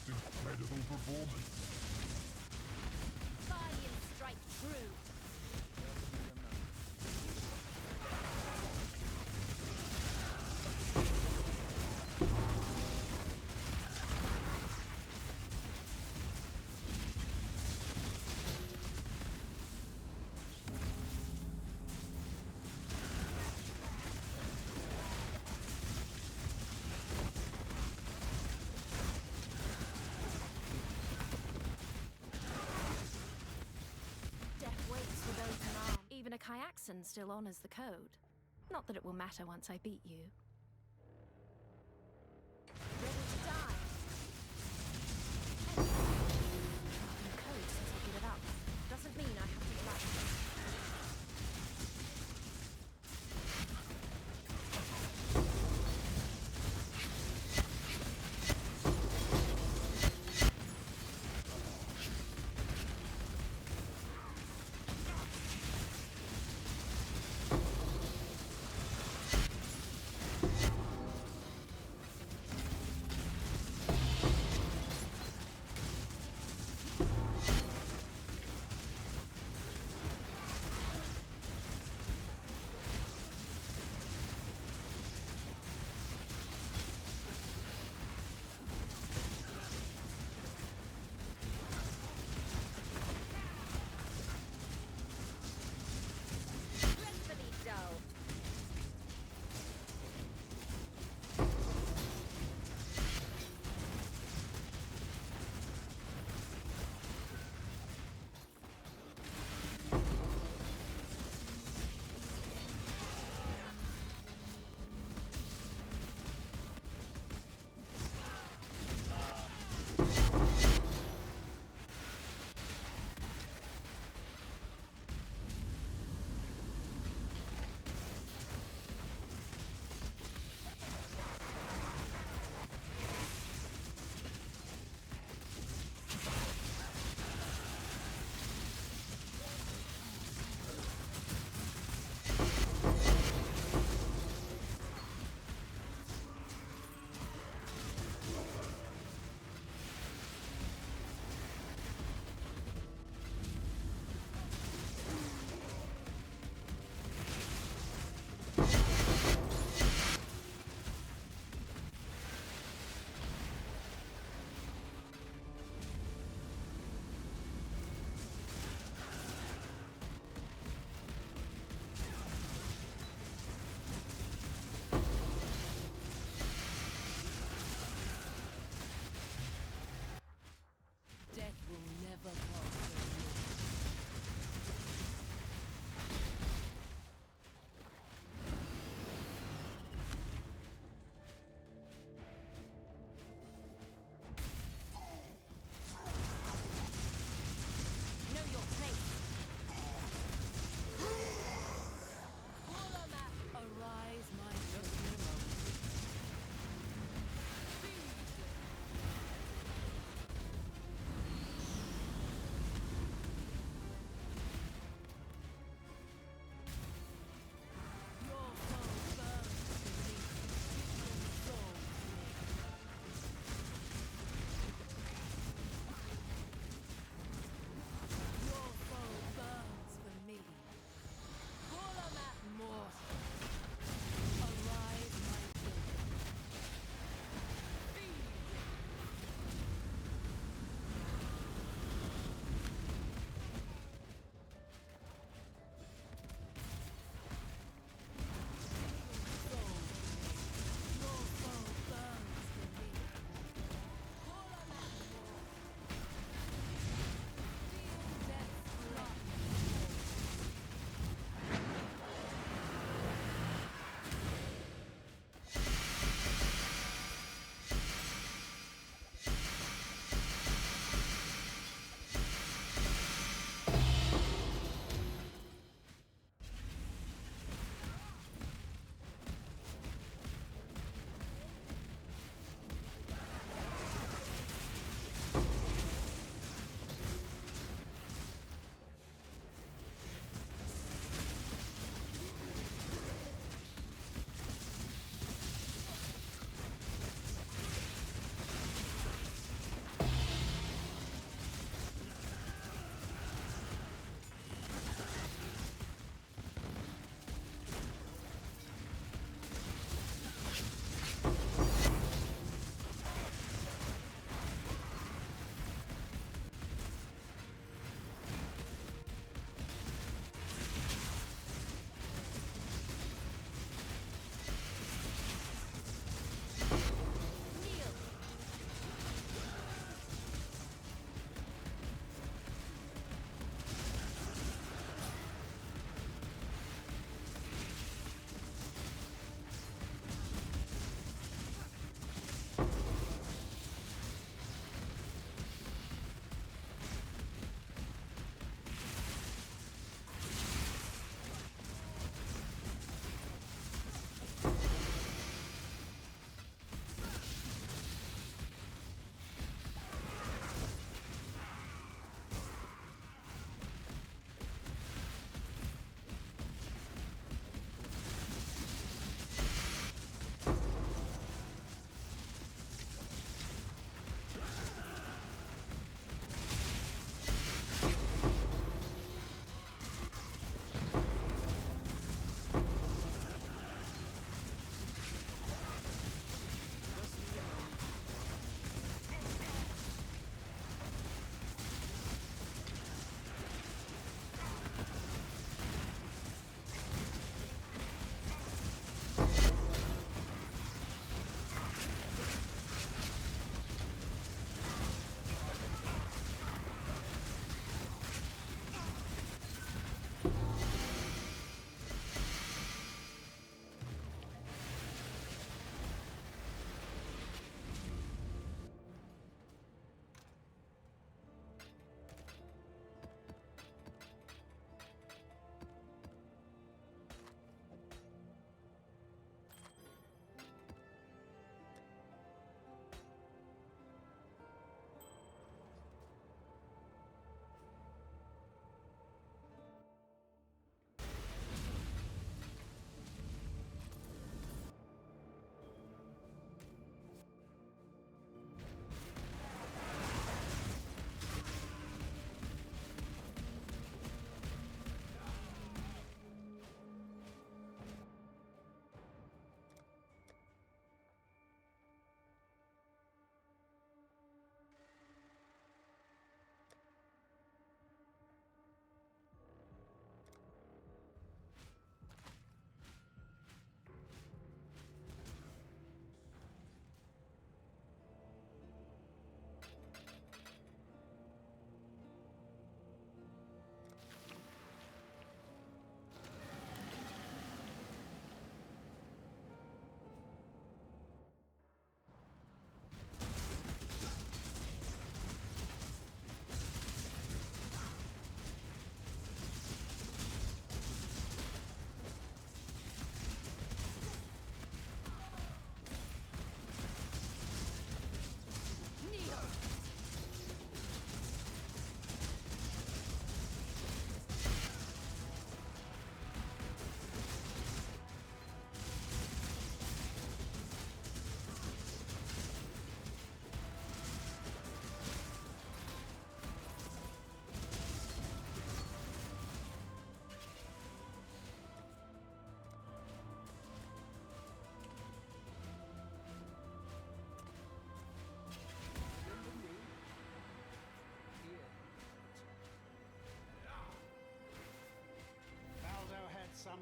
incredible performance. Guardian strike true. Even a Kyaxon still honors the code. Not that it will matter once I beat you. Ready to die. Anyway, the code says I give it up. Doesn't mean I have to fight.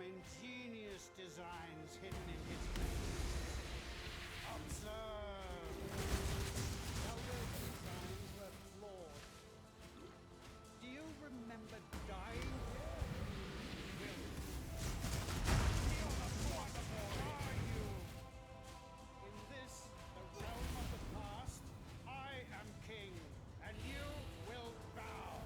ingenious designs hidden in his face. Observe! Elder's designs were flawed. Do you remember dying here? Are you? In this, the realm of the past, I am king, and you will bow.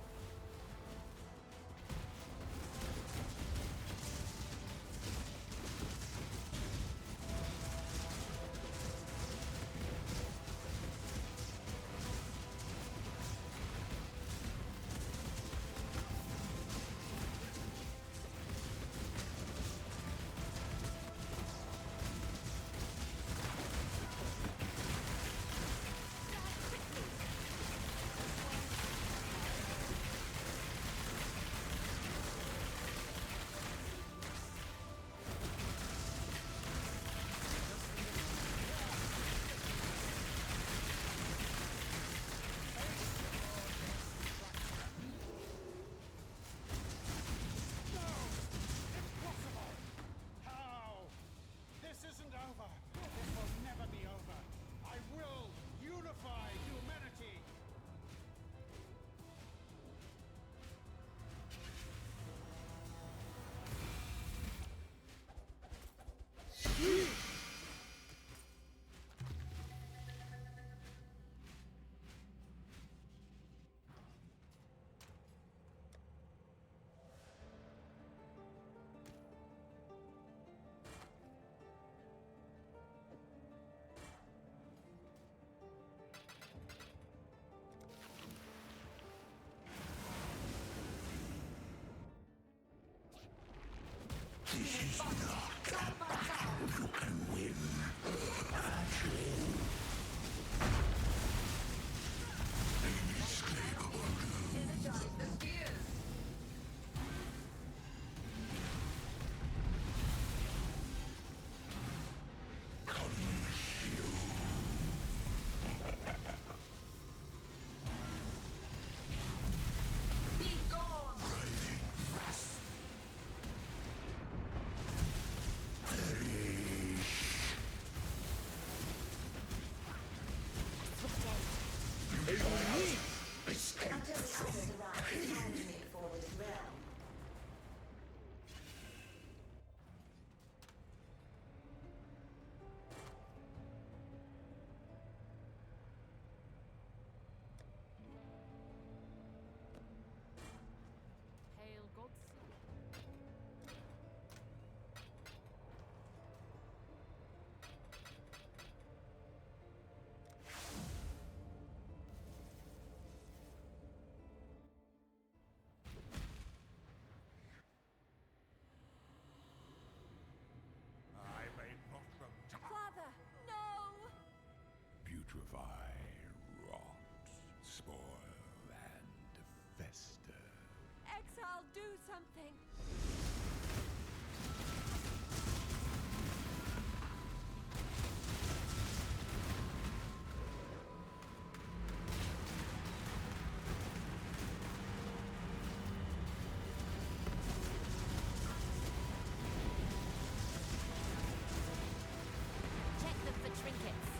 This is not how you can win. Hatchling. Inescapable doom. Energize the spheres. Be gone! Escape Until the from others arrive, pain. time to make for this realm. Hail gods. I may not them Father, no! putrefy, rot, spoil, and fester. Exile, do something! Check them for trinkets.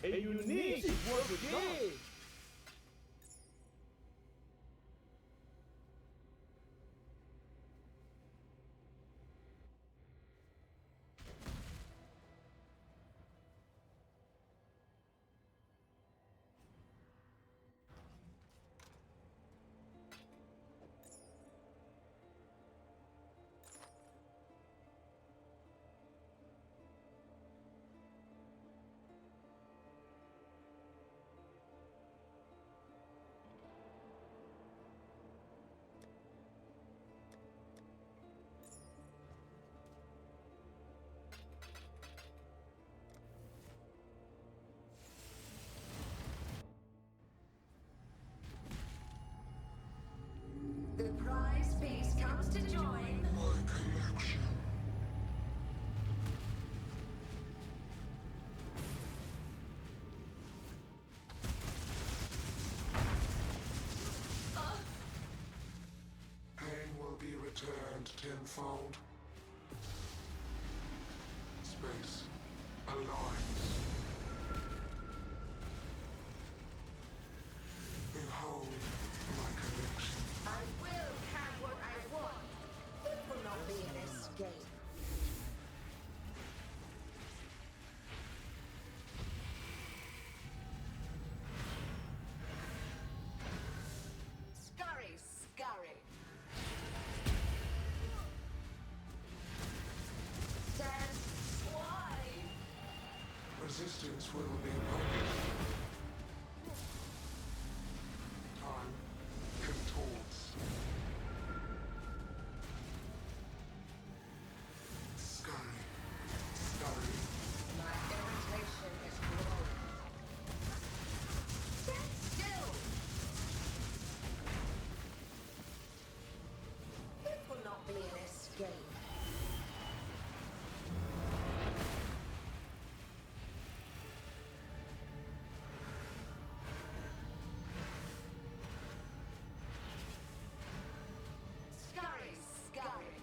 A unique brigade! The prize piece comes to join. My collection. Pain will be returned tenfold. Space aligns. Behold my collection. I will have what I want. It will not be an escape. Scurry, scurry. Stand wide. Resistance will be punished. Time contorts. Scurry, scurry. My irritation is growing. Stand still. It will not be an escape. Scurry, scurry.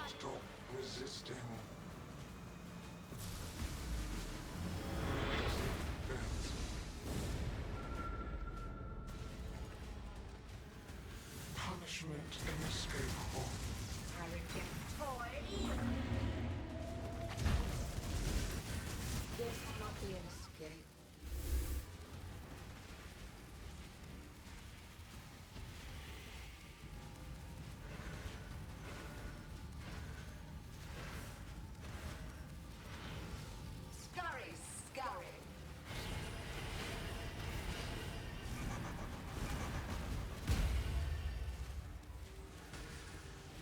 Stop resisting. Bends. Punishment inescapable. I reject toy. This will not be an escape. Scurry, scurry.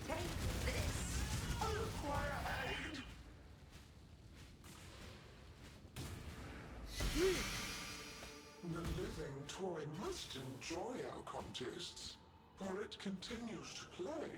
Take this. Require aid. The living toy must enjoy our contests, or it continues to play.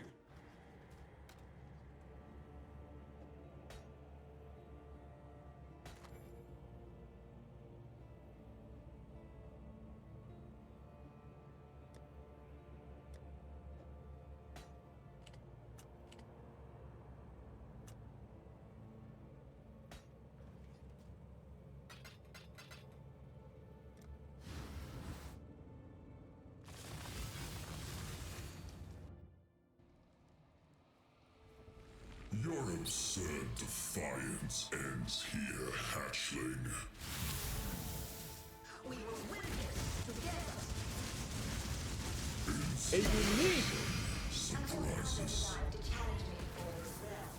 Your absurd defiance ends here, hatchling. We will win this together. A unique Surprises. To challenge me for this realm.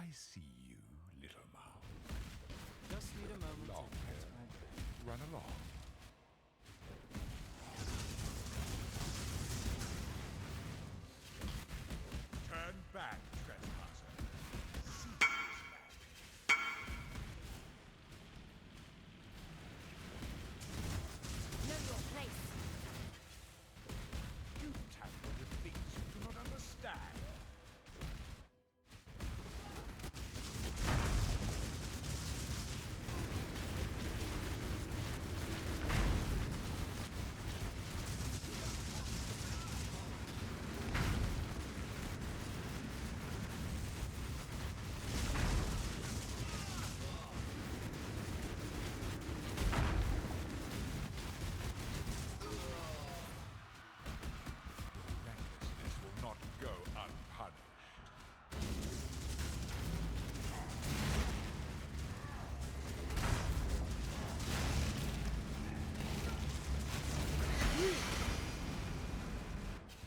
I see you, little mouse. Just need a moment Long to catch hair. my breath. Run along. Turn back, trespasser. See this man. Know your place. You tamper with things you do not understand. Recklessness will not go unpunished.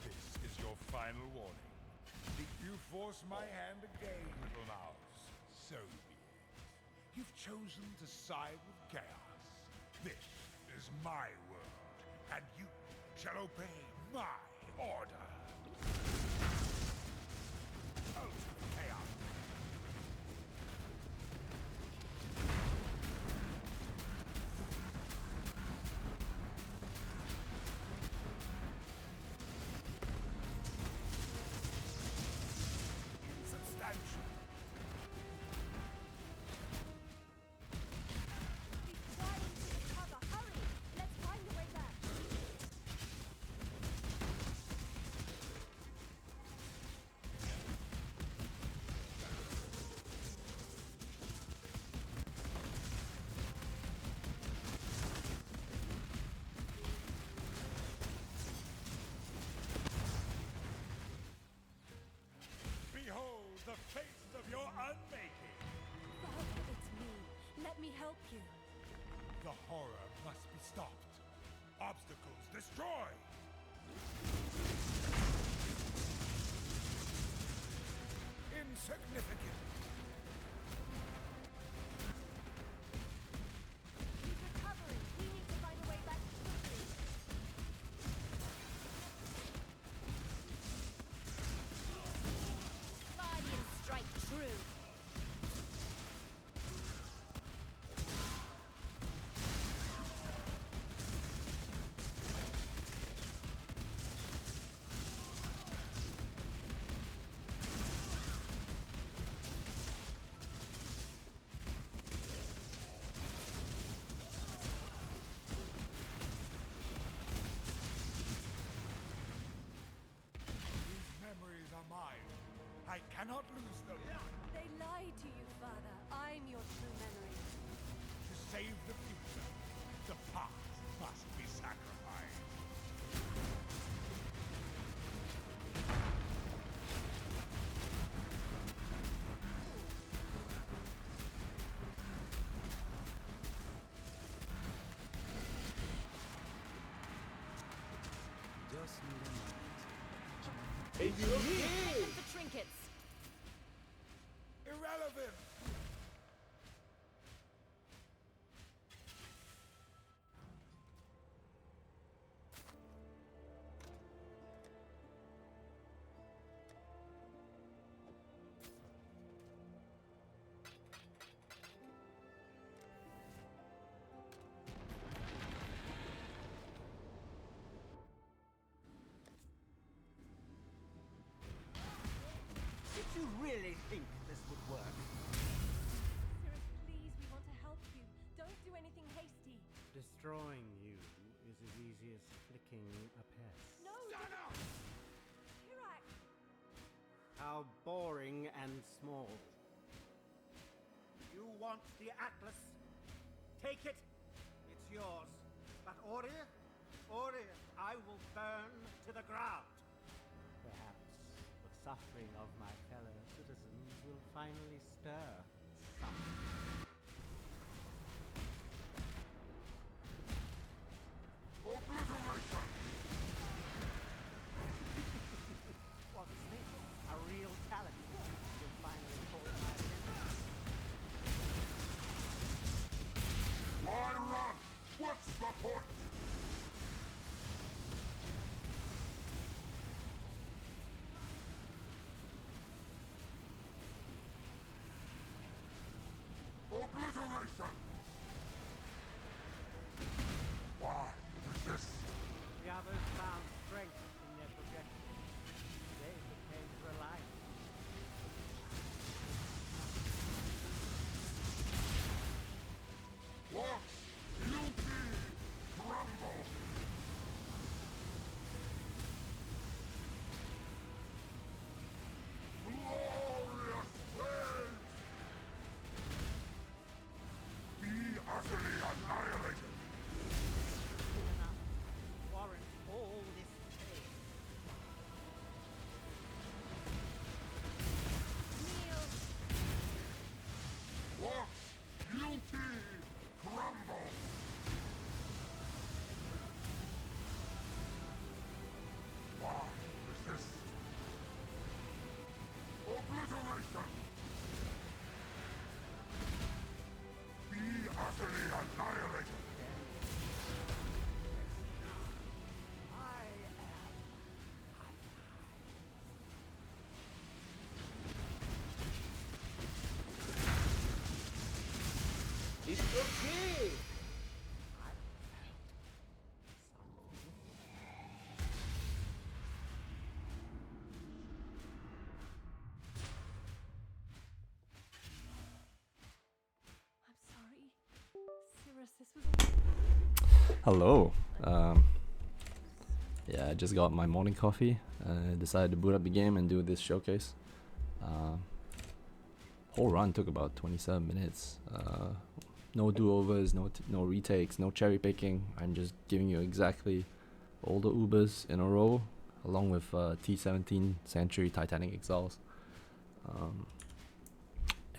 This is your final warning. If you force my hand again, little mouse, so be it. You've chosen to side with chaos. This is my world, and you shall obey my order. Ultimate chaos. Insubstantial. He's trying to recover. Hurry! Let's find a way back. Behold the face of your unmaking. Father, it's me. Let me help you. The horror must be stopped. Obstacles destroyed. Insignificant. He's recovering. We need to find a way back quickly. Guardian strike true. These memories are mine. I cannot lose them. They lied to you, Father. I'm your true memory. To save the future, the past must be sacrificed. Just need a moment. And for trinkets. Irrelevant. Did you really think this would work? Sirrus, please, we want to help you. Don't do anything hasty. Destroying you is as easy as flicking a pest. No! Shut up! Kirak! How boring and small. You want the Atlas? Take it. It's yours. But Ori, I will burn to the ground. Perhaps the suffering of my fellow citizens will finally stir something. What's this? A real talent. You'll finally call my Hello. Yeah, I just got my morning coffee. Decided to boot up the game and do this showcase. Whole run took about 27 minutes. No do-overs, no retakes, no cherry picking. I'm just giving you exactly all the Ubers in a row, along with T17 Century Titanic Exiles.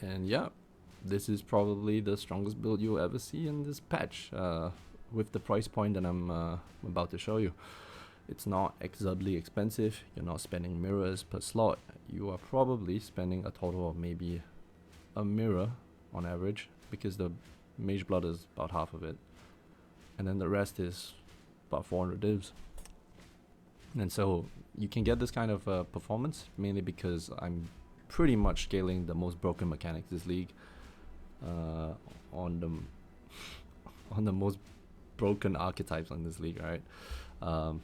And yeah, this is probably the strongest build you'll ever see in this patch, with the price point that I'm about to show you. It's not exorbitantly expensive. You're not spending mirrors per slot. You are probably spending a total of maybe a mirror on average, because the Mage Blood is about half of it, and then the rest is about 400 divs. And so you can get this kind of performance mainly because I'm pretty much scaling the most broken mechanics this league, on the most broken archetypes on this league, right? I'm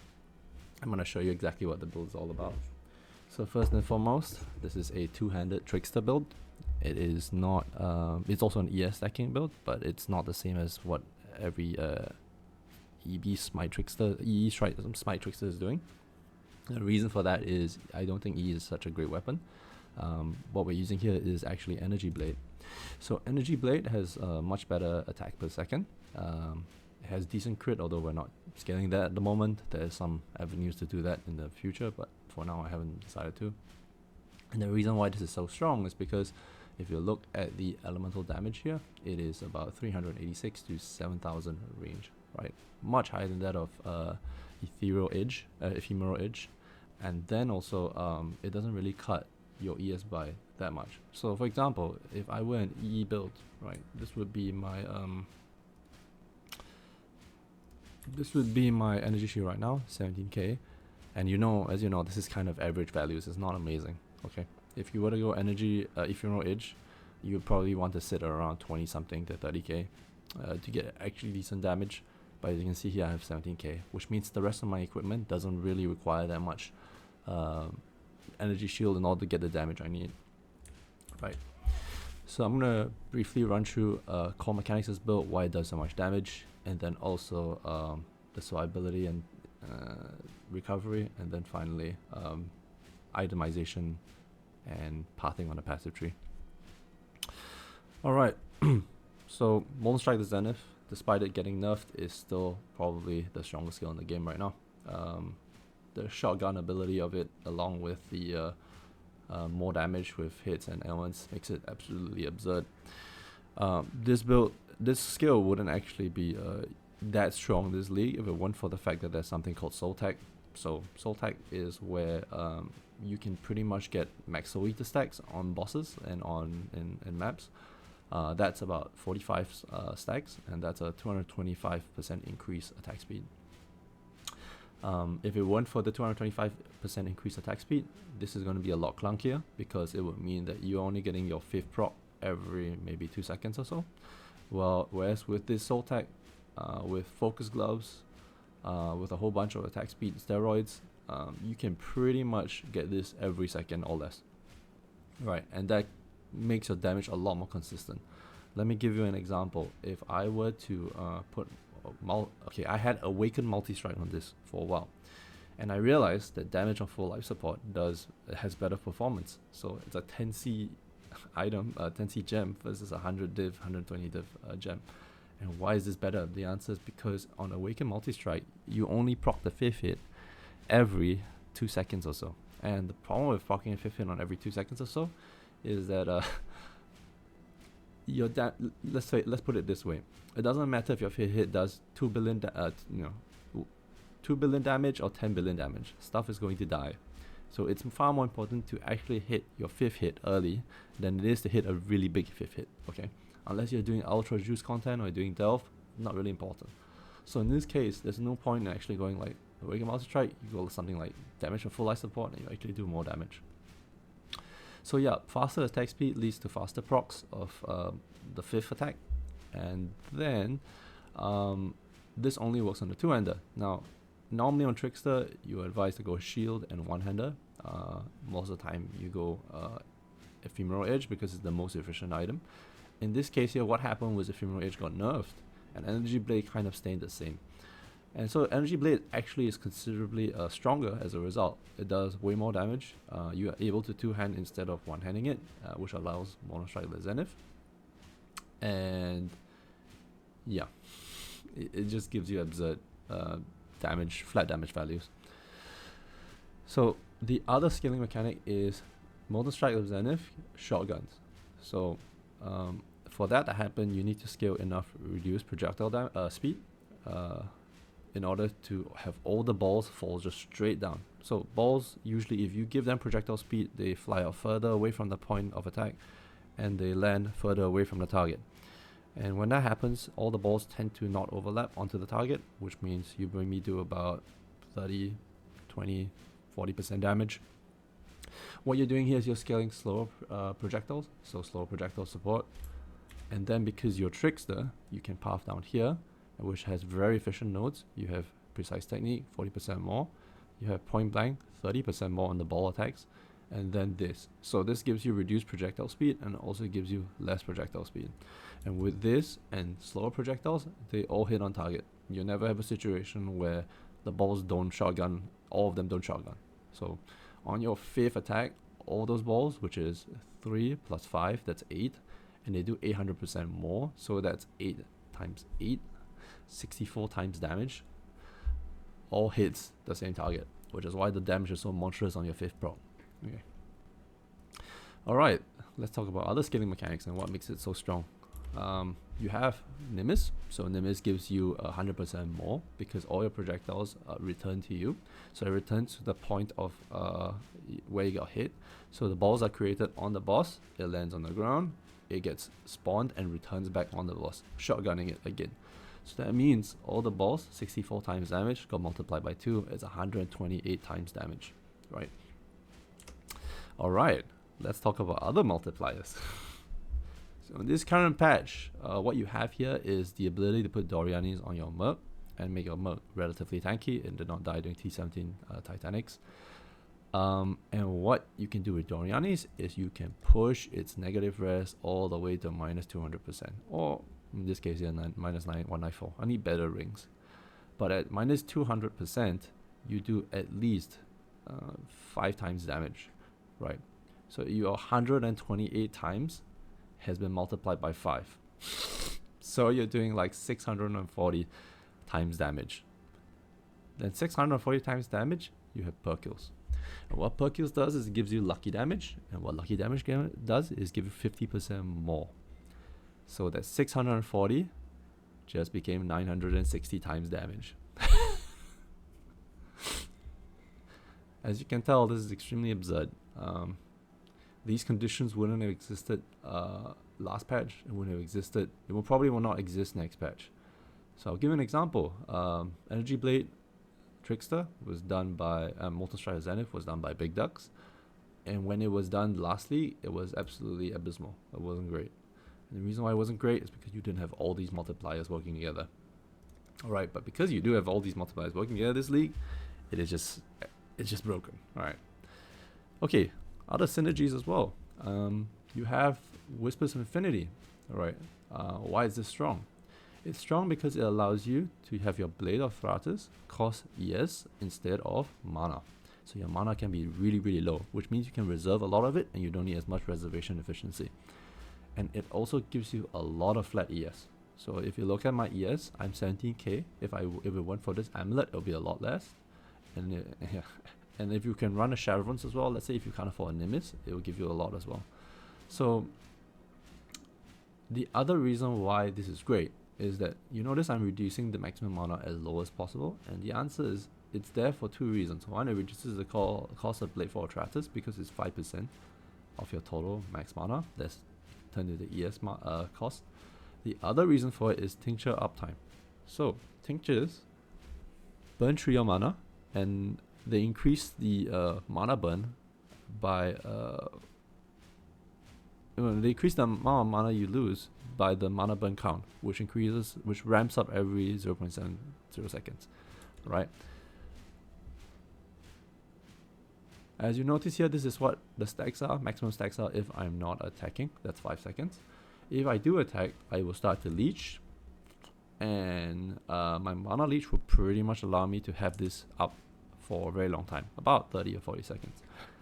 gonna show you exactly what the build is all about. So first and foremost, this is a two-handed Trickster build. It is not, it's also an ES stacking build, but it's not the same as what every EB Smite Trickster, EE Smite Trickster is doing. The reason for that is I don't think E is such a great weapon. What we're using here is actually Energy Blade. So Energy Blade has much better attack per second. It has decent crit, although we're not scaling that at the moment. There's some avenues to do that in the future, but for now I haven't decided to. And the reason why this is so strong is because if you look at the elemental damage here, it is about 386 to 7,000 range, right? Much higher than that of Ephemeral Edge, and then also it doesn't really cut your ES by that much. So for example, if I were an EE build, right, this would be my energy shield right now, 17k, and you know, as you know, this is kind of average values. It's not amazing. Okay, if you were to go energy Ephemeral Edge, you would probably want to sit around 20 something to 30k to get actually decent damage. But as you can see here, I have 17k, which means the rest of my equipment doesn't really require that much energy shield in order to get the damage I need, right? So I'm gonna briefly run through core mechanics of this build, why it does so much damage, and then also the survivability and recovery, and then finally itemization and pathing on the passive tree. Alright, so Molten Strike the Zenith, despite it getting nerfed, is still probably the strongest skill in the game right now. The shotgun ability of it, along with the more damage with hits and ailments, makes it absolutely absurd. This skill wouldn't actually be that strong in this league if it weren't for the fact that there's something called Soul Tag. So Soul Tag is where you can pretty much get max soul eater stacks on bosses and in maps. That's about 45 stacks, and that's a 225% increase attack speed. If it weren't for the 225% increased attack speed, this is going to be a lot clunkier, because it would mean that you're only getting your 5th proc every maybe 2 seconds or so. Well, whereas with this Soul Tag, with focus gloves, with a whole bunch of attack speed steroids, you can pretty much get this every second or less. Right, and that makes your damage a lot more consistent. Let me give you an example. If I were to put I had Awakened Multistrike on this for a while, and I realized that damage on full life support has better performance. So it's a 10c item, 10c gem versus 100 div, 120 div gem. And why is this better? The answer is because on Awakened Multistrike, you only proc the 5th hit every 2 seconds or so. And the problem with proccing a 5th hit on every 2 seconds or so is that let's put it this way: it doesn't matter if your 5th hit does 2 billion 2 billion damage or 10 billion damage. Stuff is going to die. So it's far more important to actually hit your 5th hit early than it is to hit a really big 5th hit. Okay, unless you're doing ultra juice content or you're doing delve, not really important. So in this case, there's no point in actually going like Awakened Multistrike. You go something like damage and full life support, and you actually do more damage. So yeah, faster attack speed leads to faster procs of the 5th attack, and then this only works on the 2-hander. Now, normally on Trickster, you're advised to go shield and 1-hander. Most of the time, you go Ephemeral Edge because it's the most efficient item. In this case here, what happened was Ephemeral Edge got nerfed, and Energy Blade kind of staying the same. And so Energy Blade actually is considerably stronger as a result. It does way more damage. You are able to two-hand instead of one-handing it, which allows multistrike the Zenith. And yeah, it just gives you absurd damage, flat damage values. So the other scaling mechanic is multistrike of Zenith shotguns. So for that to happen, you need to scale enough reduced projectile speed in order to have all the balls fall just straight down. So balls, usually if you give them projectile speed, they fly out further away from the point of attack and they land further away from the target. And when that happens, all the balls tend to not overlap onto the target, which means you maybe do about 30, 20, 40% damage. What you're doing here is you're scaling slower projectiles, so slower projectile support. And then because you're Trickster, you can path down here, which has very efficient nodes. You have precise technique, 40% more. You have point blank, 30% more on the ball attacks. And then this. So this gives you reduced projectile speed and also gives you less projectile speed. And with this and slower projectiles, they all hit on target. You never have a situation where the balls don't shotgun, all of them don't shotgun. So on your 5th attack, all those balls, which is 3 plus 5, that's 8, and they do 800% more. So that's 8 times 8, 64 times damage. All hits the same target, which is why the damage is so monstrous on your 5th proc. Okay. Alright, let's talk about other scaling mechanics and what makes it so strong. You have Nimbus, so Nimbus gives you 100% more because all your projectiles return to you. So it returns to the point of where you got hit. So the balls are created on the boss, it lands on the ground, it gets spawned and returns back on the boss, shotgunning it again. So that means all the balls, 64 times damage, got multiplied by 2, it's 128 times damage, right? Alright, let's talk about other multipliers. So in this current patch, what you have here is the ability to put Dorianis on your merc and make your merc relatively tanky and did not die during T17 Titanics. And what you can do with Dorianis is you can push its negative res all the way to minus 200%, or in this case here, minus 194. I need better rings. But at minus 200%, you do at least 5 times damage, right? So your 128 times has been multiplied by 5. So you're doing like 640 times damage. Then 640 times damage, you have Percils. And what Percils does is it gives you lucky damage, and what lucky damage does is give you 50% more. So that 640 just became 960 times damage. As you can tell, this is extremely absurd. These conditions wouldn't have existed last patch. It wouldn't have existed. It will probably not exist next patch. So I'll give an example. Energy Blade Trickster was done by multistrike Zenith was done by Big Ducks, and when it was done lastly, it was absolutely abysmal. It wasn't great. And the reason why it wasn't great is because you didn't have all these multipliers working together. Alright, but because you do have all these multipliers working together this league, it's just broken. Alright. Okay, other synergies as well. You have Whispers of Infinity. Alright. Why is this strong? It's strong because it allows you to have your Blade of Thratus cost ES instead of mana. So your mana can be really, really low, which means you can reserve a lot of it and you don't need as much reservation efficiency. And it also gives you a lot of flat ES. So if you look at my ES, I'm 17k. If it went for this amulet, it'll be a lot less. And and if you can run a Sharavons as well, let's say if you can't afford a Nimbus, it will give you a lot as well. So the other reason why this is great is that you notice I'm reducing the maximum mana as low as possible, and the answer is it's there for 2 reasons. One, it reduces the cost of Blade for Atratus because it's 5% of your total max mana. That's turned into ES cost. The other reason for it is tincture uptime. So tinctures burn through your mana, and they increase the mana burn by they increase the amount of mana you lose by the mana burn count, which ramps up every 0.70 seconds, right? As you notice here, this is what the stacks are. Maximum stacks are if I'm not attacking. That's 5 seconds. If I do attack, I will start to leech, and my mana leech will pretty much allow me to have this up for a very long time, about 30 or 40 seconds.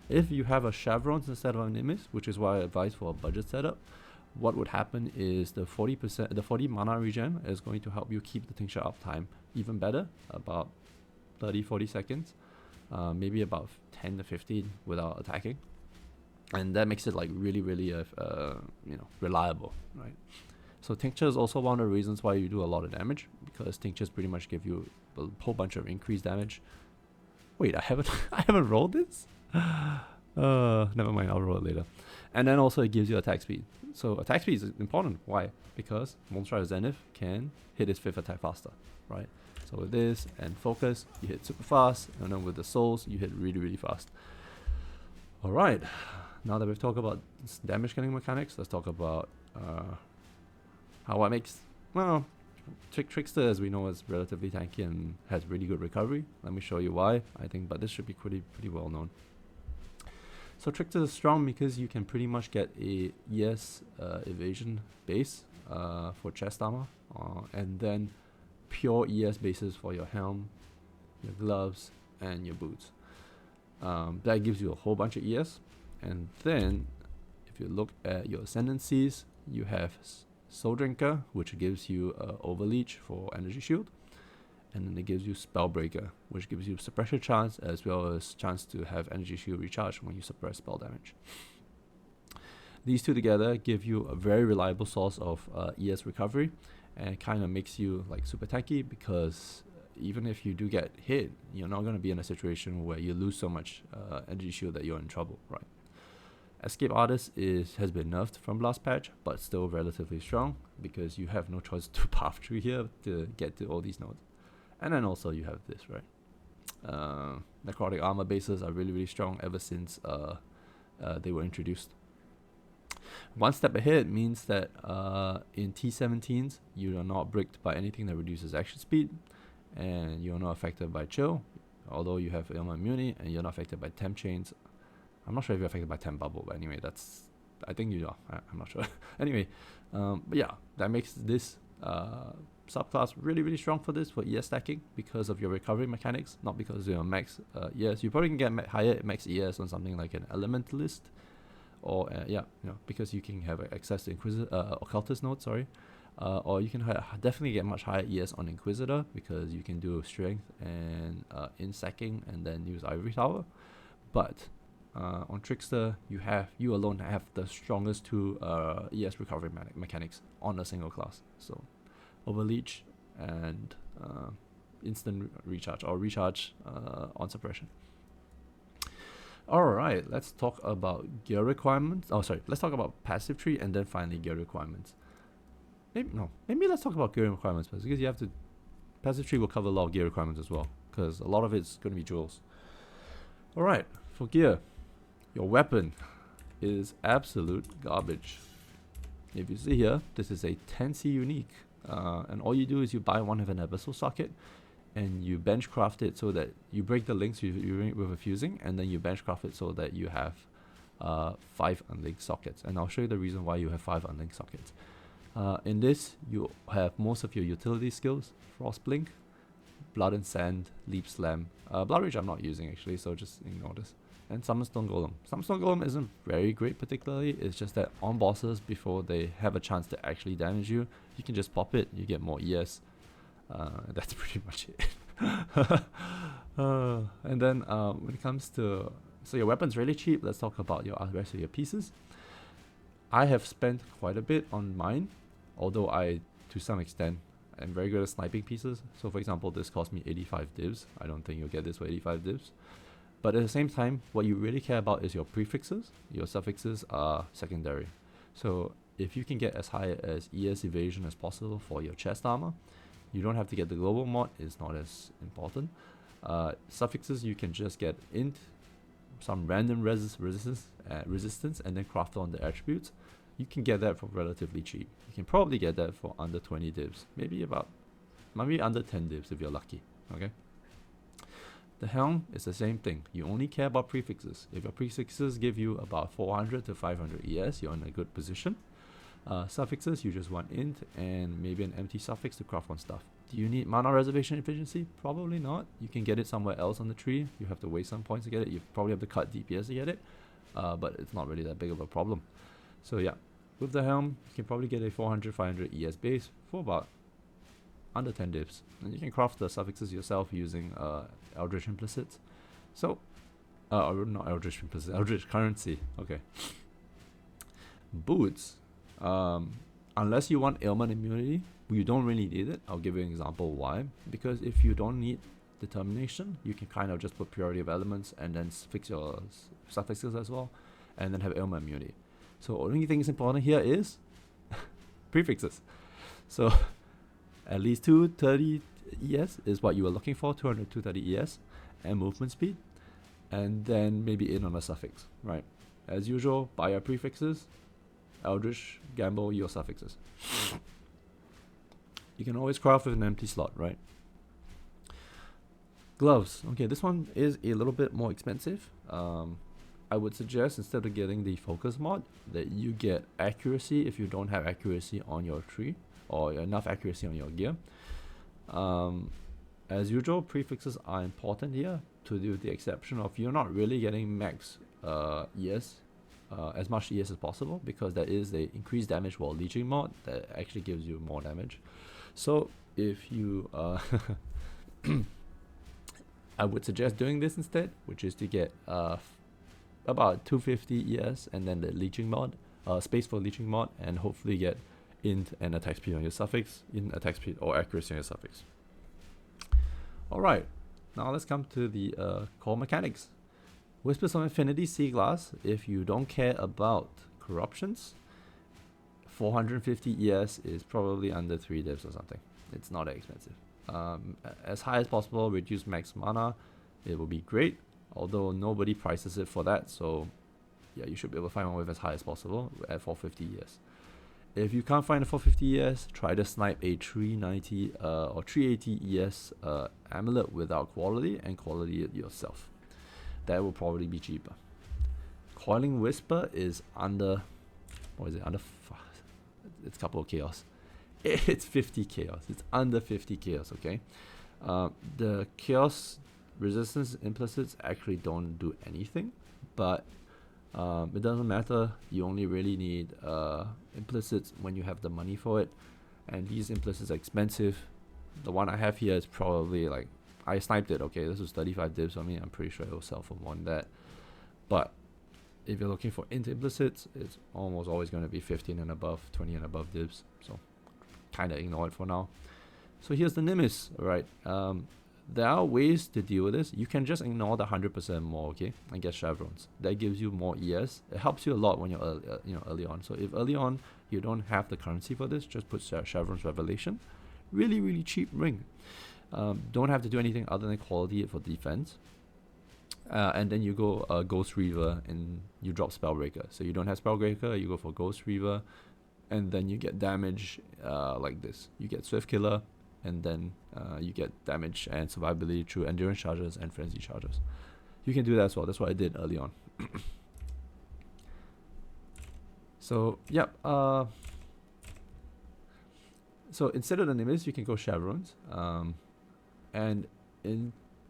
If you have a chevrons instead of a nimbus, which is why I advise for a budget setup, what would happen is the 40 mana regen is going to help you keep the tincture uptime even better, about 30-40 seconds, maybe about 10 to 15 without attacking, and that makes it like really reliable, right? So tincture is also one of the reasons why you do a lot of damage, because tinctures pretty much give you a whole bunch of increased damage. Wait, I haven't rolled this. Never mind, I'll roll it later. And then also it gives you attack speed. So attack speed is important. Why? Because multistrike Zenith can hit its 5th attack faster, right? So with this and focus, you hit super fast, and then with the souls, you hit really fast. All right, now that we've talked about damage scaling mechanics, let's talk about how it makes, well, Trickster, as we know, is relatively tanky and has really good recovery. Let me show you why, I think, but this should be pretty well known. So Trickster is strong because you can pretty much get a ES evasion base for chest armor, and then pure ES bases for your helm, your gloves, and your boots. That gives you a whole bunch of ES. And then if you look at your ascendancies, you have Soul Drinker, which gives you Overleech for energy shield, and then it gives you Spellbreaker, which gives you suppression chance as well as chance to have energy shield recharge when you suppress spell damage. These two together give you a very reliable source of ES recovery, and kind of makes you like super tanky, because even if you do get hit, you're not going to be in a situation where you lose so much energy shield that you're in trouble, right? Escape Artist has been nerfed from last patch, but still relatively strong, because you have no choice to path through here to get to all these nodes. And then also you have this, right? Necrotic armor bases are really strong ever since they were introduced. One step ahead means that in T17s, you are not bricked by anything that reduces action speed, and you're not affected by chill, although you have Ilma immunity, and you're not affected by temp chains. I'm not sure if you're affected by temp bubble, but anyway, I think you are. I'm not sure. Anyway, but yeah, that makes this subclass really strong for ES stacking, because of your recovery mechanics, not because you're max ES. You probably can get higher max ES on something like an Elementalist, or because you can have access to Occultist node, or you can definitely get much higher ES on Inquisitor, because you can do strength and in stacking and then use Ivory Tower. But on Trickster, you alone have the strongest two ES recovery mechanics on a single class. So Overleech and instant recharge, or recharge on suppression. Alright, let's talk about gear requirements. Let's talk about passive tree and then finally gear requirements. Maybe let's talk about gear requirements first, because passive tree will cover a lot of gear requirements as well, because a lot of it's going to be jewels. Alright, for gear, your weapon is absolute garbage. If you see here, this is a 10C unique, and all you do is you buy one of an abyssal socket, and you bench craft it so that you break the links with a fusing, and then you bench craft it so that you have 5 unlinked sockets. And I'll show you the reason why you have 5 unlinked sockets. In this, you have most of your utility skills: Frost Blink, Blood and Sand, Leap Slam. Blood Rage I'm not using actually, so just ignore this. And Summonstone Golem. Summonstone Golem isn't very great particularly, it's just that on bosses, before they have a chance to actually damage you, you can just pop it, you get more ES. That's pretty much it. And then when it comes to, so your weapon's really cheap. Let's talk about your rest of your pieces. I have spent quite a bit on mine, although I, to some extent, am very good at sniping pieces. So for example, this cost me 85 divs. I don't think you'll get this for 85 divs. But at the same time, what you really care about is your prefixes. Your suffixes are secondary. So if you can get as high as ES evasion as possible for your chest armor, you don't have to get the global mod, it's not as important. Suffixes, you can just get int, some random resistance, and then craft on the attributes. You can get that for relatively cheap. You can probably get that for under 20 divs, maybe under 10 divs if you're lucky. Okay. The helm is the same thing. You only care about prefixes. If your prefixes give you about 400 to 500 ES, you're in a good position. Suffixes, you just want int and maybe an empty suffix to craft one stuff. Do you need mana reservation efficiency? Probably not. You can get it somewhere else on the tree. You have to waste some points to get it. You probably have to cut DPS to get it, but it's not really that big of a problem. So yeah, with the helm, you can probably get a 400-500 ES base for about under 10 divs. And you can craft the suffixes yourself using Eldritch implicits. So, not Eldritch implicits, Eldritch currency. Okay. Boots. Unless you want ailment immunity, you don't really need it. I'll give you an example why. Because if you don't need determination, you can kind of just put purity of elements and then fix your suffixes as well, and then have ailment immunity. So only thing is important here is prefixes. So at least 230 ES is what you were looking for, 200, 230 ES, and movement speed, and then maybe in on a suffix, right? As usual, buy your prefixes, Eldritch, gamble your suffixes. You can always craft with an empty slot, right? Gloves. Okay, this one is a little bit more expensive. I would suggest instead of getting the focus mod that you get accuracy if you don't have accuracy on your tree or enough accuracy on your gear. As usual, prefixes are important here, to do the exception of you're not really getting max ES, as much ES as possible, because there is the increased damage while leeching mod that actually gives you more damage. So if you I would suggest doing this instead, which is to get about 250 ES and then the leeching mod, space for leeching mod, and hopefully get int and attack speed on your suffix, int attack speed or accuracy on your suffix. Alright, now let's come to the core mechanics. Whispers of Infinity Sea Glass, if you don't care about corruptions, 450 ES is probably under 3 divs or something. It's not that expensive. As high as possible, reduce max mana, it will be great, although nobody prices it for that, so yeah, you should be able to find one with as high as possible at 450 ES. If you can't find a 450 ES, try to snipe a 390 or 380 ES amulet without quality, and quality it yourself. That will probably be cheaper. Coiling Whisper is under, what is it, it's a couple of chaos. It's 50 chaos. It's under 50 chaos, okay? The chaos resistance implicits actually don't do anything, but it doesn't matter. You only really need implicits when you have the money for it, and these implicits are expensive. The one I have here is probably like, I sniped it, okay, this was 35 divs on me. I'm pretty sure it will sell for more than that. But if you're looking for int implicits, it's almost always going to be 15 and above, 20 and above divs, so kind of ignore it for now. So here's the Nimbus, right? There are ways to deal with this. You can just ignore the 100% more, okay, and get chevrons. That gives you more ES. It helps you a lot when you're early on. So if early on you don't have the currency for this, just put chevrons revelation. Really, really cheap ring. Don't have to do anything other than quality it for defense. And then you go Ghost Reaver and you drop Spellbreaker. So you don't have Spellbreaker, you go for Ghost Reaver, and then you get damage like this. You get Swift Killer, and then you get damage and survivability through endurance charges and frenzy charges. You can do that as well. That's what I did early on. So yep. So instead of the Nimbus, you can go chevrons. And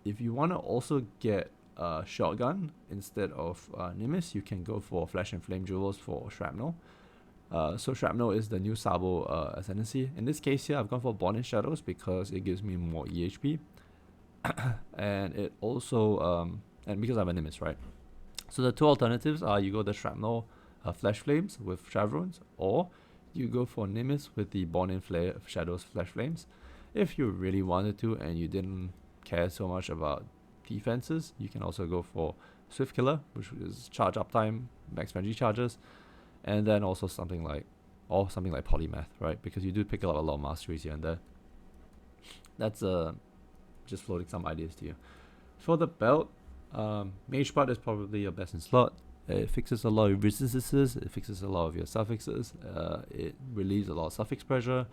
if you want to also get shotgun instead of Nimbus, you can go for Flash and Flame Jewels for Shrapnel. So Shrapnel is the new Sabo ascendancy. In this case here, I've gone for Born in Shadows because it gives me more EHP. And it also, and because I have a Nimbus, right? So the two alternatives are you go the Shrapnel Flash Flames with chevrons, or you go for Nimbus with the Born in Shadows Flash Flames. If you really wanted to and you didn't care so much about defenses, you can also go for Swift Killer, which is charge uptime, max frenzy charges, and then also something like Polymath, right? Because you do pick up a lot of masteries here and there. That's just floating some ideas to you. For the belt, Mage Part is probably your best in slot. It fixes a lot of resistances, it fixes a lot of your suffixes, it relieves a lot of suffix pressure.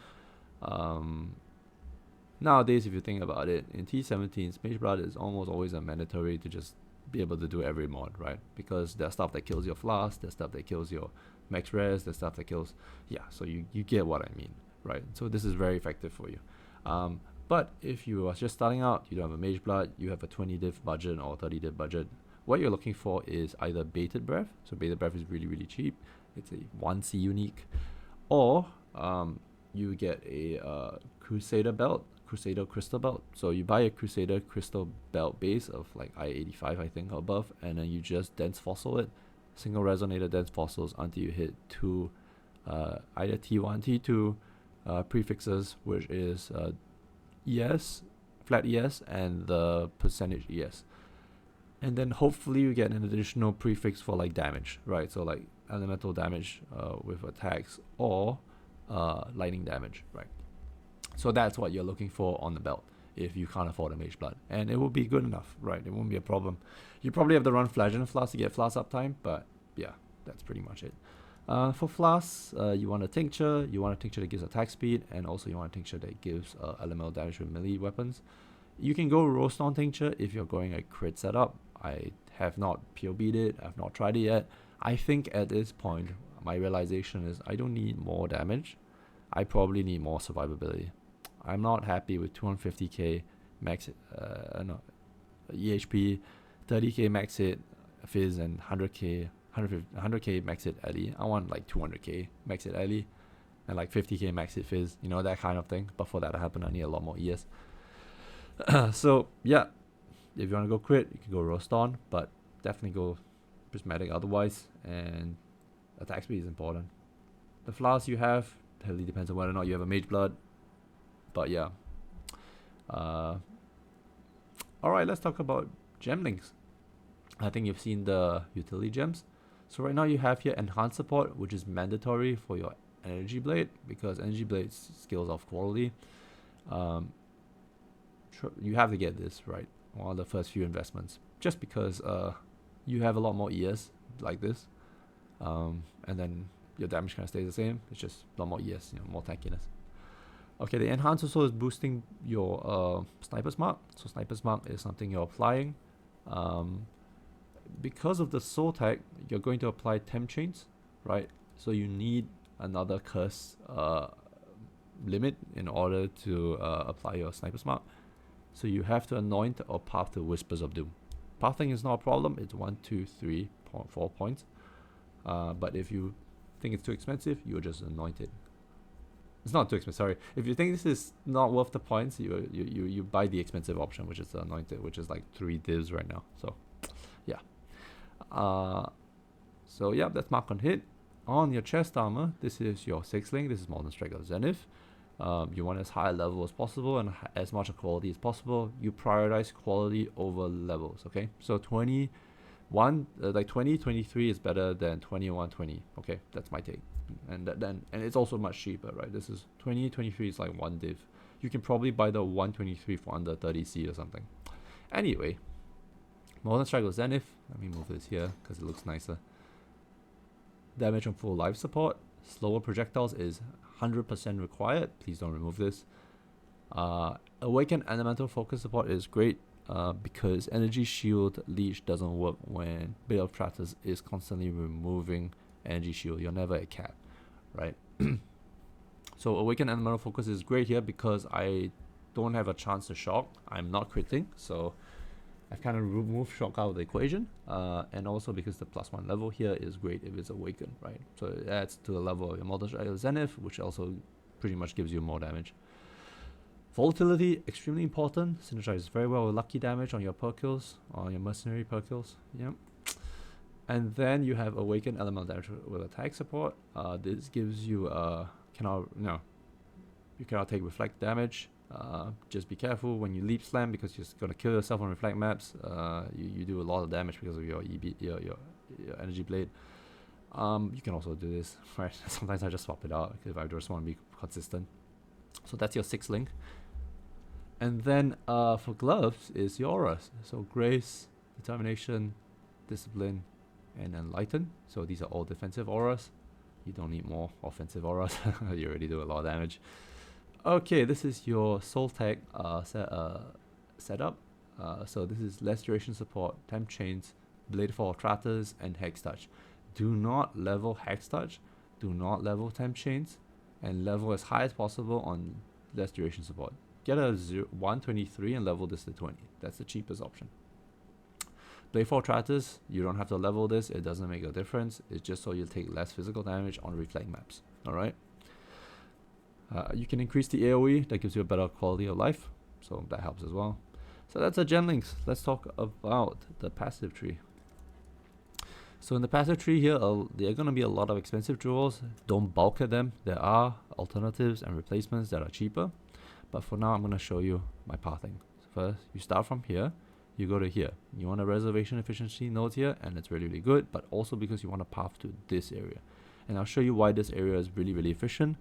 Nowadays, if you think about it, in T17s, Mage Blood is almost always a mandatory to just be able to do every mod, right? Because there's stuff that kills your flask, there's stuff that kills your max res, there's stuff that kills, yeah, so you get what I mean, right? So this is very effective for you. But if you are just starting out, you don't have a mage blood, you have a 20 div budget or 30 div budget, what you're looking for is either baited breath. So baited breath is really, really cheap. It's a 1C unique, or you get a Crusader belt, Crusader crystal belt. So you buy a Crusader crystal belt base of like I-85, I think, or above, and then you just dense fossil it, single resonator dense fossils until you hit two either T1, T2 prefixes, which is ES, flat ES, and the percentage ES. And then hopefully you get an additional prefix for like damage, right? So like elemental damage with attacks, or lightning damage, right? So that's what you're looking for on the belt if you can't afford a mage blood, and it will be good enough, right? It won't be a problem. You probably have to run Flagellant Flask to get flask uptime, but yeah, that's pretty much it. For flasks, you want a tincture. You want a tincture that gives attack speed, and also you want a tincture that gives elemental damage with melee weapons. You can go roast on tincture if you're going a crit setup. I have not POB'd it. I've not tried it yet. I think at this point, my realization is I don't need more damage. I probably need more survivability. I'm not happy with 250k max EHP, 30k max hit fizz, and 100k max hit alley. I want like 200k max hit alley and like 50k max hit fizz, you know, that kind of thing. But for that to happen, I need a lot more ES. So yeah, if you want to go crit, you can go roast on, but definitely go prismatic otherwise, and attack speed is important. The flask you have heavily depends on whether or not you have a mage blood, but yeah. Alright, let's talk about gem links. I think you've seen the utility gems. So right now you have here enhanced support, which is mandatory for your energy blade, because energy blade scales off quality. You have to get this, right? One of the first few investments, just because you have a lot more ES like this, and then your damage kind of stays the same. It's just a lot more ES, you know, more tankiness. Okay, the enhance also is boosting your sniper's mark. So sniper's mark is something you're applying. Because of the soul tag, you're going to apply temp chains, right? So you need another curse limit in order to apply your sniper's mark. So you have to anoint or path to Whispers of Doom. Pathing is not a problem. It's 1, 2, 3, 4 points. But if you think it's too expensive, you just anoint it. It's not too expensive, sorry. If you think this is not worth the points, you buy the expensive option, which is the anointed, which is like 3 divs right now. So yeah. So yeah, that's mark on hit. On your chest armor, this is your 6 link. This is Molten Strike of Zenith. You want as high a level as possible and as much quality as possible. You prioritize quality over levels, okay? So 21, like 20, 23 is better than 21, 20. Okay, that's my take. And and it's also much cheaper, right? This is 20, 23 is like 1 div. You can probably buy the 123 for under 30C or something. Anyway, Molten Strike of Zenith. Let me move this here because it looks nicer. Damage on full life support. Slower projectiles is 100% required. Please don't remove this. Awakened Elemental Focus support is great because Energy Shield Leech doesn't work when Blade of Tratus is constantly removing Energy Shield. You're never at cap, right? So Awakened Elemental Focus is great here because I don't have a chance to shock. I'm not critting, so I've kind of removed shock out of the equation, and also because the +1 level here is great if it's awakened, right? So it adds to the level of your Molten Strike of Zenith, which also pretty much gives you more damage. Volatility, extremely important. Synergizes very well with lucky damage on your per kills, on your mercenary per kills. Yep. And then you have awakened elemental damage with attack support. This gives you you cannot take reflect damage. Just be careful when you leap slam because you're gonna kill yourself on reflect maps. You do a lot of damage because of your your energy blade. You can also do this, right? Sometimes I just swap it out if I just want to be consistent. So that's your 6 link. And then for gloves is your auras. So grace, determination, discipline, and enlighten. So these are all defensive auras. You don't need more offensive auras. You already do a lot of damage. Okay, this is your soul tag setup. So this is less duration support, temp chains, blade fall tratters, and hex touch. Do not level hex touch, do not level temp chains, and level as high as possible on less duration support. Get a 123 and level this to 20. That's the cheapest option. Blade fall tratters, you don't have to level this, it doesn't make a difference. It's just so you'll take less physical damage on reflect maps. Alright. You can increase the AoE, that gives you a better quality of life, so that helps as well. So that's a gen links. Let's talk about the passive tree. So in the passive tree here, there are going to be a lot of expensive jewels. Don't bulk at them. There are alternatives and replacements that are cheaper. But for now, I'm going to show you my pathing. So first, you start from here. You go to here. You want a reservation efficiency node here, and it's really, really good. But also because you want a path to this area. And I'll show you why this area is really, really efficient.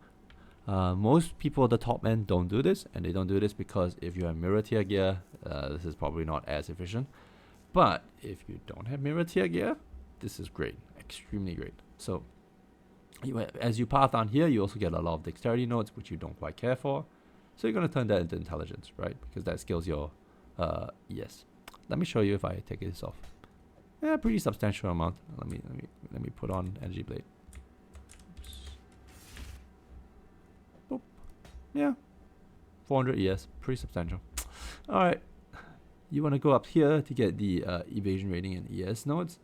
Most people at the top end don't do this, and they don't do this because if you have mirror tier gear, this is probably not as efficient. But if you don't have mirror tier gear, this is great, extremely great. So as you path down here, you also get a lot of dexterity nodes, which you don't quite care for. So you're going to turn that into intelligence, right? Because that scales your ES. Let me show you if I take this off. Yeah, pretty substantial amount. Let me put on energy blade. Boop. Yeah, 400 ES, pretty substantial. All right, you want to go up here to get the evasion rating and ES nodes.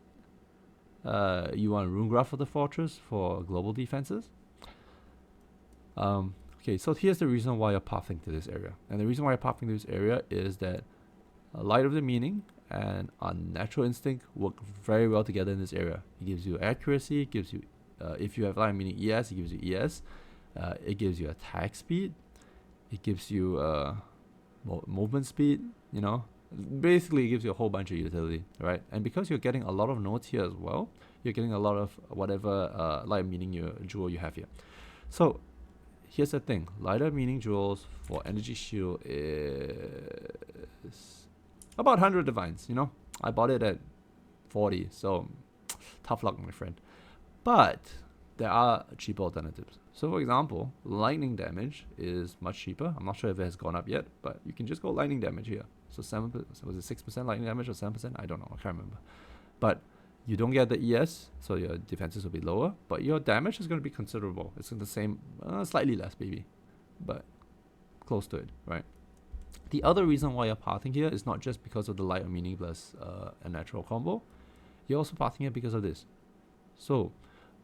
You want a rune graph for the fortress for global defenses. Okay, so here's the reason why you're pathing to this area. And the reason why you're pathing to this area is that Light of the Meaning and Unnatural Instinct work very well together in this area. It gives you accuracy, it gives you, if you have Light of Meaning ES, it gives you ES. It gives you attack speed. It gives you movement speed, you know. Basically, it gives you a whole bunch of utility, right? And because you're getting a lot of nodes here as well, you're getting a lot of whatever Light Meaning jewel you have here. So here's the thing: Light of Meaning jewels for energy shield is about 100 divines. You know, I bought it at 40, so tough luck, my friend. But there are cheaper alternatives. So for example, lightning damage is much cheaper. I'm not sure if it has gone up yet, but you can just go lightning damage here. So 7%, was it 6% lightning damage or 7%? I don't know, I can't remember. But you don't get the ES, so your defenses will be lower, but your damage is going to be considerable. It's in the same, slightly less maybe, but close to it, right? The other reason why you're pathing here is not just because of the Light of Meaning plus a natural combo. You're also pathing here because of this. So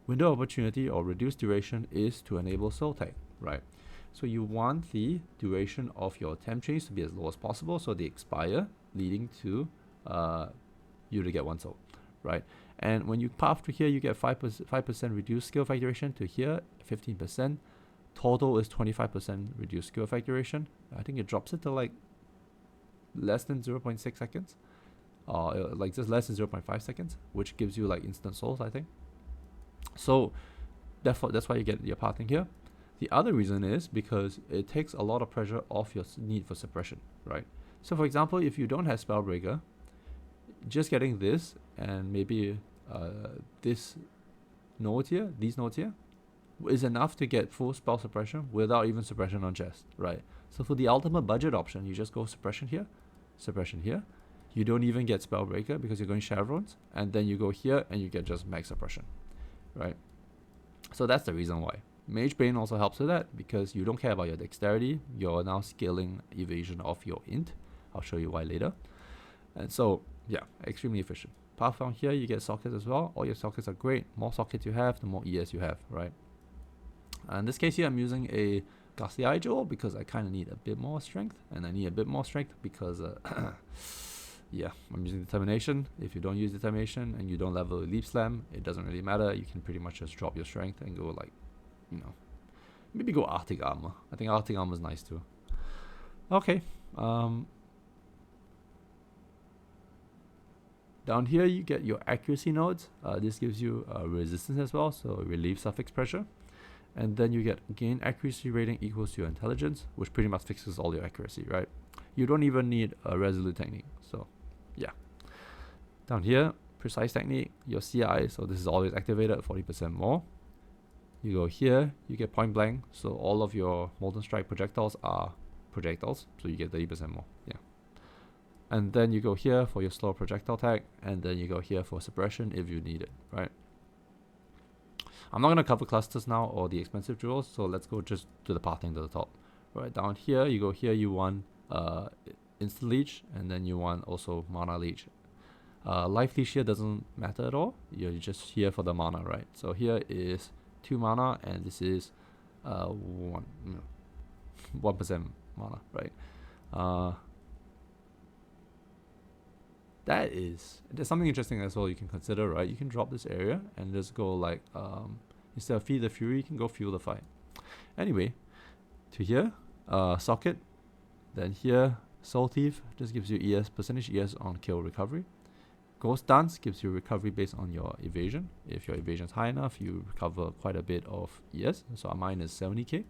window of opportunity or reduced duration is to enable soul tag, right? So you want the duration of your temp chains to be as low as possible, so they expire, leading to you to get one soul, right? And when you path to here, you get 5% reduced skill effect duration, to here 15%. Total is 25% reduced skill effect duration. I think it drops it to like less than 0.6 seconds, like just less than 0.5 seconds, which gives you like instant souls, I think. So therefore, that's why you get your pathing here. The other reason is because it takes a lot of pressure off your need for suppression, right? So for example, if you don't have Spellbreaker, just getting this and maybe this node here, these nodes here, is enough to get full spell suppression without even suppression on chest, right? So for the ultimate budget option, you just go suppression here. You don't even get Spellbreaker because you're going chevrons, and then you go here and you get just max suppression, right? So that's the reason why. Mage Bane also helps with that because you don't care about your dexterity. You're now scaling evasion of your int. I'll show you why later. And so, yeah, extremely efficient. Path down here, you get sockets as well. All your sockets are great. More sockets you have, the more ES you have, right? In this case here, I'm using a Ghastly Eye Jewel because I kind of need a bit more strength. And I need a bit more strength because, yeah, I'm using Determination. If you don't use Determination and you don't level Leap Slam, it doesn't really matter. You can pretty much just drop your strength and go like, you know, maybe go Arctic Armor. I think Arctic Armor is nice too. Okay. Down here you get your accuracy nodes. This gives you resistance as well, so relieve suffix pressure. And then you get gain accuracy rating equals to your intelligence, which pretty much fixes all your accuracy, right? You don't even need a resolute technique, so yeah. Down here, precise technique, your CI, so this is always activated at 40% more. You go here, you get point blank, so all of your molten strike projectiles are projectiles, so you get 30% more, yeah. And then you go here for your slow projectile tag, and then you go here for suppression if you need it, right? I'm not going to cover clusters now or the expensive jewels, so let's go just to the pathing to the top. Right, down here, you go here, you want instant leech, and then you want also mana leech. Life leech here doesn't matter at all. You're just here for the mana, right? So here is 2 mana, and this is 1% mana, right? There's something interesting as well you can consider, right? You can drop this area and just go like, instead of feed the fury, you can go fuel the fight. Anyway, to here, socket, then here, soul thief, just gives you ES, percentage ES on kill recovery. Ghost dance gives you recovery based on your evasion. If your evasion is high enough, you recover quite a bit of ES. So mine is 70k.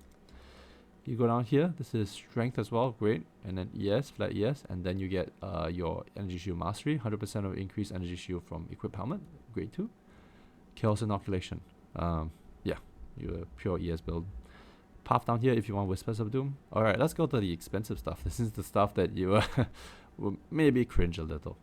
You go down here, this is strength as well, great, and then ES, flat ES, and then you get your energy shield mastery, 100% of increased energy shield from equip helmet, grade 2. Chaos inoculation, yeah, you're a pure ES build. Path down here if you want Whispers of Doom. Alright, let's go to the expensive stuff. This is the stuff that you will maybe cringe a little.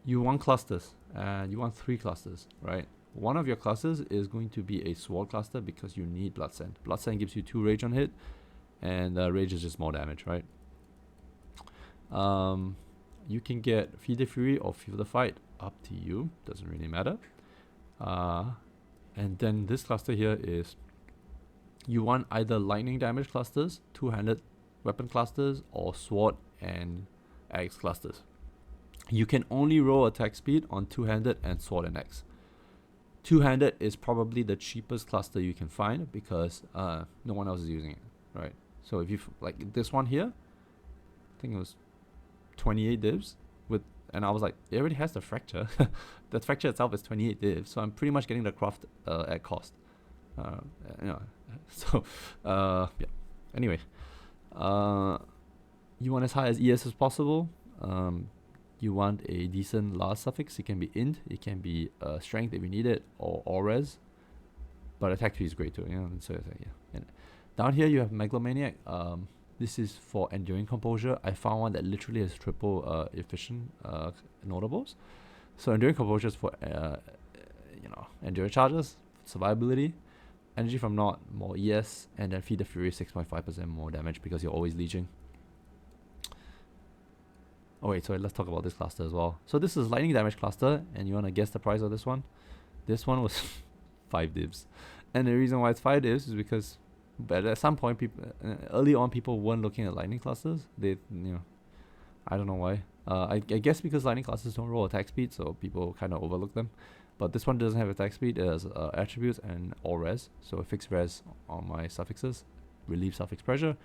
You want clusters, and you want 3 clusters, right? One of your clusters is going to be a sword cluster because you need Bloodsend. Bloodsend gives you 2 rage on hit, and rage is just more damage, right? You can get Feed the Fury or Fuel the Fight, up to you, doesn't really matter. And then this cluster here is, you want either lightning damage clusters, 2-handed weapon clusters, or sword and axe clusters. You can only roll attack speed on 2-handed and sword and axe. 2-handed is probably the cheapest cluster you can find because no one else is using it, right? So if you like this one here, I think it was 28 divs with, and I was like, it already has the fracture. The fracture itself is 28 divs, so I'm pretty much getting the craft at cost. You know, so yeah. Anyway, you want as high as ES as possible. You want a decent last suffix. It can be int, it can be strength if you need it, or res. But attack speed is great too. You know, so yeah. And down here you have Megalomaniac. This is for enduring composure. I found one that literally has triple efficient notables. So enduring composure is for you know, enduring charges, survivability, energy from naught, more ES, and then feed the fury 6.5% more damage because you're always leeching. Oh wait, sorry, let's talk about this cluster as well. So this is lightning damage cluster, and you want to guess the price of this one? This one was 5 divs. And the reason why it's 5 divs is because at some point, people early on, people weren't looking at lightning clusters. They, you know, I don't know why. I guess because lightning clusters don't roll attack speed, so people kind of overlook them. But this one doesn't have attack speed. It has attributes and all res. So fixed res on my suffixes, relieve suffix pressure.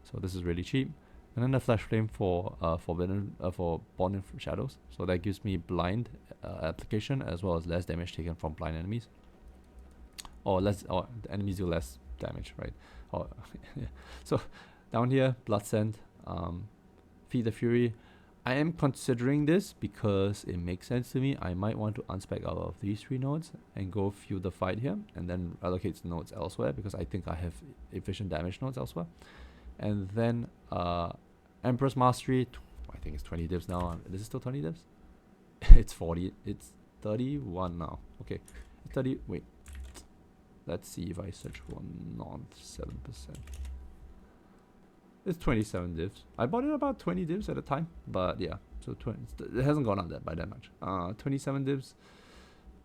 So this is really cheap. And then the flash flame for Born in Shadows. So that gives me blind application as well as less damage taken from blind enemies. Or less, or the enemies do less damage, right? Or yeah. So down here, Bloodsend, Feed the Fury. I am considering this because it makes sense to me. I might want to unspec out of these 3 nodes and go fuel the fight here, and then allocate nodes elsewhere because I think I have efficient damage nodes elsewhere. And then Emperor's Mastery, I think it's 20 divs now. Is it still 20 divs? It's 40. It's 31 now. Okay, 30. Wait, let's see if I search for non 7%. It's 27 divs. I bought it about 20 divs at a time, but yeah, so it hasn't gone up that by that much. 27 divs,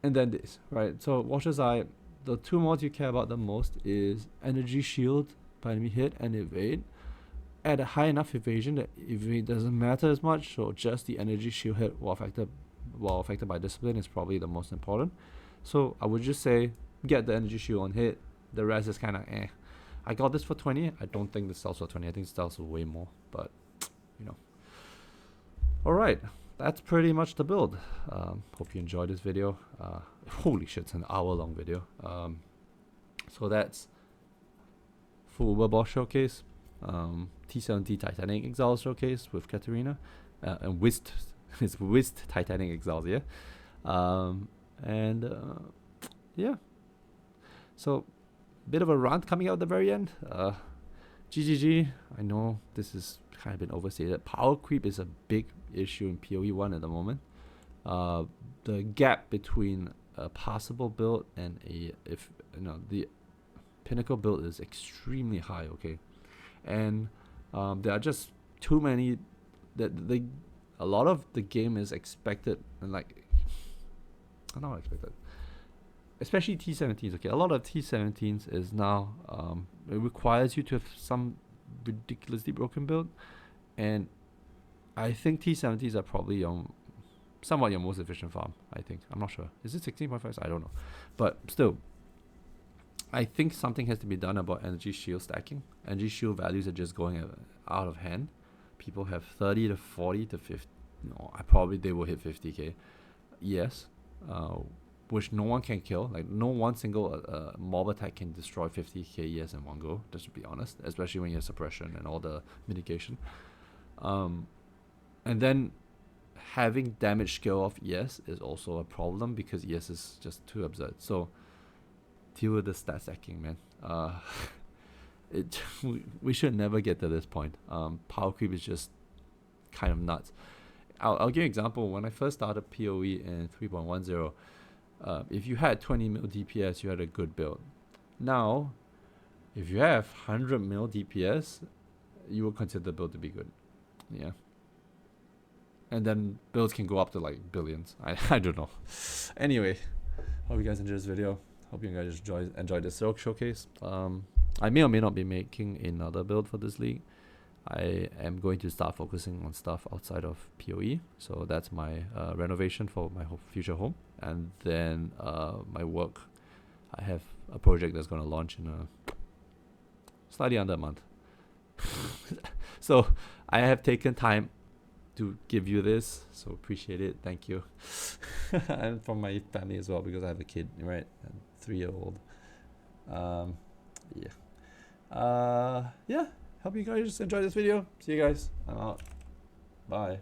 and then this, right? So Watcher's Eye, the 2 mods you care about the most is Energy Shield by enemy hit and evade. At a high enough evasion that evade doesn't matter as much, so just the Energy Shield hit while affected by Discipline is probably the most important. So I would just say get the Energy Shield on hit. The rest is kind of eh. I got this for 20. I don't think this sells for 20. I think it sells for way more, but you know. Alright, that's pretty much the build. Hope you enjoyed this video. Holy shit, it's an hour-long video. So that's full Uber Boss showcase, T17 Titanic Exiles showcase with Katarina, and it's Wisped Titanic Exiles, yeah. Yeah. So bit of a rant coming out at the very end. GGG. I know this is kind of been overstated. Power creep is a big issue in PoE 1 at the moment. The gap between a passable build and the pinnacle build is extremely high. Okay, and there are just too many that a lot of the game is expected, and like not expected, especially T17s. Okay, a lot of T17s is now it requires you to have some ridiculously broken build, and I think T17s are probably somewhat your most efficient farm. I think, I'm not sure. Is it 16.5? I don't know, but still, I think something has to be done about energy shield stacking. Energy shield values are just going out of hand. People have 30 to 40 to 50. No, they will hit 50k. Yes, which no one can kill. Like, no one single mob attack can destroy 50k ES in one go, just to be honest, especially when you have suppression and all the mitigation. And then having damage scale off ES is also a problem because ES is just too absurd. So deal with the stat stacking, man. We should never get to this point. Power creep is just kind of nuts. I'll give you an example. When I first started PoE in 3.10, if you had 20 mil DPS, you had a good build. Now, if you have 100 mil DPS, you will consider the build to be good. Yeah. And then builds can go up to like billions. I don't know. Anyway, hope you guys enjoyed this video. Hope you guys enjoyed this showcase. I may or may not be making another build for this league. I am going to start focusing on stuff outside of PoE. So that's my renovation for my future home. And then my work. I have a project that's going to launch in slightly under a month. So I have taken time to give you this. So appreciate it. Thank you. And from my family as well, because I have a kid, right? A 3-year-old. Yeah. Hope you guys enjoyed this video. See you guys. I'm out. Bye.